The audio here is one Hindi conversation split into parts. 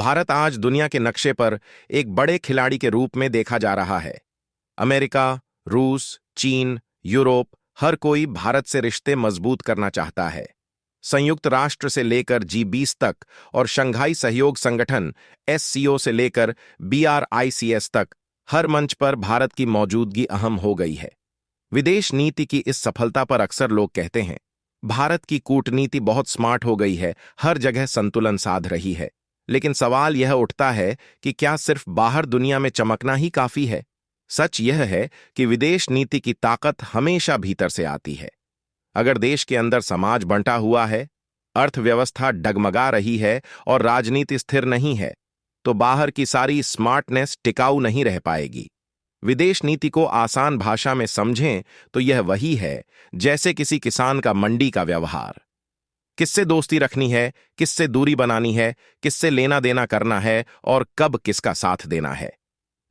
भारत आज दुनिया के नक्शे पर एक बड़े खिलाड़ी के रूप में देखा जा रहा है। अमेरिका, रूस, चीन, यूरोप, हर कोई भारत से रिश्ते मजबूत करना चाहता है। संयुक्त राष्ट्र से लेकर G20 तक और शंघाई सहयोग संगठन SCO से लेकर BRICS तक हर मंच पर भारत की मौजूदगी अहम हो गई है। विदेश नीति की इस सफलता पर अक्सर लोग कहते हैं, भारत की कूटनीति बहुत स्मार्ट हो गई है, हर जगह संतुलन साध रही है। लेकिन सवाल यह उठता है कि क्या सिर्फ बाहर दुनिया में चमकना ही काफी है? सच यह है कि विदेश नीति की ताकत हमेशा भीतर से आती है। अगर देश के अंदर समाज बंटा हुआ है, अर्थव्यवस्था डगमगा रही है और राजनीति स्थिर नहीं है, तो बाहर की सारी स्मार्टनेस टिकाऊ नहीं रह पाएगी। विदेश नीति को आसान भाषा में समझें तो यह वही है जैसे किसी किसान का मंडी का व्यवहार। किससे दोस्ती रखनी है, किससे दूरी बनानी है, किससे लेना देना करना है और कब किसका साथ देना है।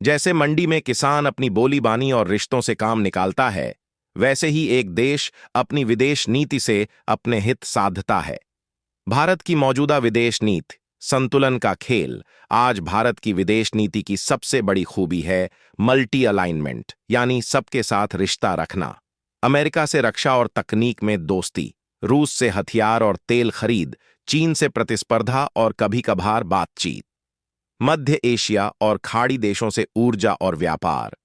जैसे मंडी में किसान अपनी बोली बानी और रिश्तों से काम निकालता है, वैसे ही एक देश अपनी विदेश नीति से अपने हित साधता है। भारत की मौजूदा विदेश नीति संतुलन का खेल। आज भारत की विदेश नीति की सबसे बड़ी खूबी है मल्टी अलाइनमेंट, यानी सबके साथ रिश्ता रखना। अमेरिका से रक्षा और तकनीक में दोस्ती, रूस से हथियार और तेल खरीद, चीन से प्रतिस्पर्धा और कभी कभार बातचीत, मध्य एशिया और खाड़ी देशों से ऊर्जा और व्यापार,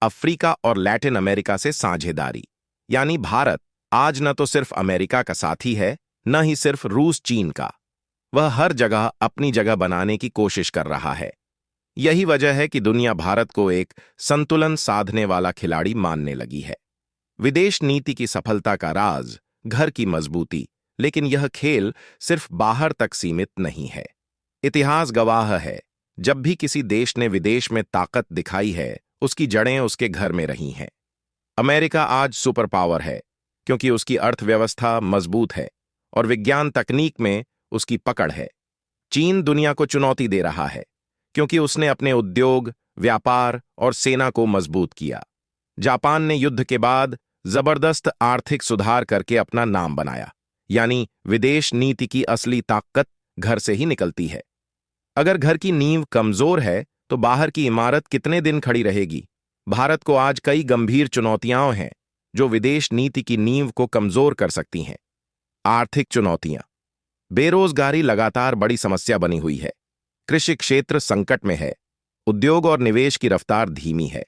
अफ्रीका और लैटिन अमेरिका से साझेदारी। यानी भारत आज न तो सिर्फ अमेरिका का साथी है, न ही सिर्फ रूस चीन का। वह हर जगह अपनी जगह बनाने की कोशिश कर रहा है। यही वजह है कि दुनिया भारत को एक संतुलन साधने वाला खिलाड़ी मानने लगी है। विदेश नीति की सफलता का राज घर की मजबूती, लेकिन यह खेल सिर्फ बाहर तक सीमित नहीं है। इतिहास गवाह है, जब भी किसी देश ने विदेश में ताकत दिखाई है, उसकी जड़ें उसके घर में रही हैं। अमेरिका आज सुपर पावर है क्योंकि उसकी अर्थव्यवस्था मजबूत है और विज्ञान तकनीक में उसकी पकड़ है। चीन दुनिया को चुनौती दे रहा है क्योंकि उसने अपने उद्योग, व्यापार और सेना को मजबूत किया। जापान ने युद्ध के बाद जबरदस्त आर्थिक सुधार करके अपना नाम बनाया। यानी विदेश नीति की असली ताकत घर से ही निकलती है। अगर घर की नींव कमजोर है तो बाहर की इमारत कितने दिन खड़ी रहेगी? भारत को आज कई गंभीर चुनौतियां हैं जो विदेश नीति की नींव को कमजोर कर सकती हैं। आर्थिक चुनौतियां, बेरोजगारी लगातार बड़ी समस्या बनी हुई है। कृषि क्षेत्र संकट में है। उद्योग और निवेश की रफ्तार धीमी है।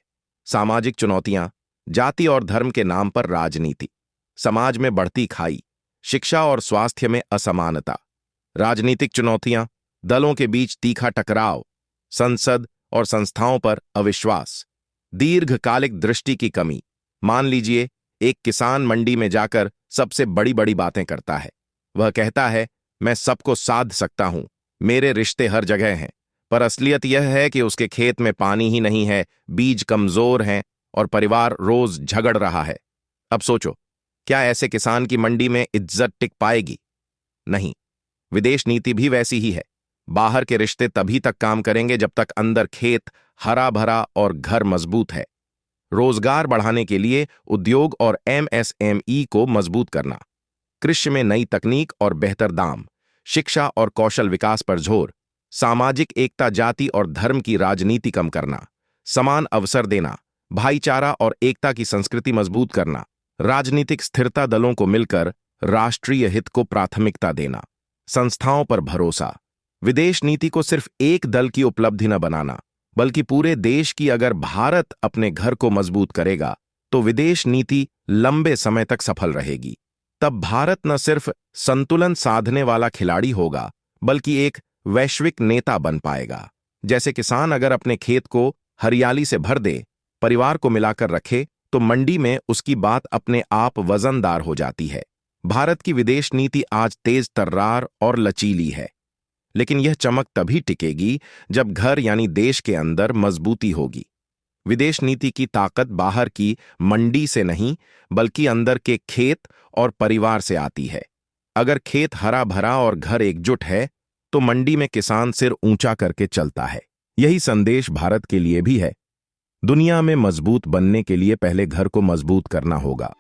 सामाजिक चुनौतियां, जाति और धर्म के नाम पर राजनीति, समाज में बढ़ती खाई, शिक्षा और स्वास्थ्य में असमानता। राजनीतिक चुनौतियां, दलों के बीच तीखा टकराव, संसद और संस्थाओं पर अविश्वास, दीर्घकालिक दृष्टि की कमी। मान लीजिए एक किसान मंडी में जाकर सबसे बड़ी बड़ी बातें करता है। वह कहता है, मैं सबको साध सकता हूं, मेरे रिश्ते हर जगह हैं, पर असलियत यह है कि उसके खेत में पानी ही नहीं है, बीज कमजोर हैं और परिवार रोज झगड़ रहा है। अब सोचो, क्या ऐसे किसान की मंडी में इज्जत टिक पाएगी? नहीं। विदेश नीति भी वैसी ही है। बाहर के रिश्ते तभी तक काम करेंगे जब तक अंदर खेत हरा भरा और घर मजबूत है। रोजगार बढ़ाने के लिए उद्योग और MSME को मजबूत करना, कृषि में नई तकनीक और बेहतर दाम, शिक्षा और कौशल विकास पर जोर, सामाजिक एकता, जाति और धर्म की राजनीति कम करना, समान अवसर देना, भाईचारा और एकता की संस्कृति मजबूत करना, राजनीतिक स्थिरता, दलों को मिलकर राष्ट्रीय हित को प्राथमिकता देना, संस्थाओं पर भरोसा। विदेश नीति को सिर्फ एक दल की उपलब्धि न बनाना, बल्कि पूरे देश की। अगर भारत अपने घर को मजबूत करेगा तो विदेश नीति लंबे समय तक सफल रहेगी। तब भारत न सिर्फ संतुलन साधने वाला खिलाड़ी होगा, बल्कि एक वैश्विक नेता बन पाएगा। जैसे किसान अगर अपने खेत को हरियाली से भर दे, परिवार को मिलाकर रखे, तो मंडी में उसकी बात अपने आप वजनदार हो जाती है। भारत की विदेश नीति आज तेज तर्रार और लचीली है, लेकिन यह चमक तभी टिकेगी जब घर यानी देश के अंदर मजबूती होगी। विदेश नीति की ताकत बाहर की मंडी से नहीं, बल्कि अंदर के खेत और परिवार से आती है। अगर खेत हरा भरा और घर एकजुट है, तो मंडी में किसान सिर ऊंचा करके चलता है। यही संदेश भारत के लिए भी है। दुनिया में मजबूत बनने के लिए पहले घर को मजबूत करना होगा।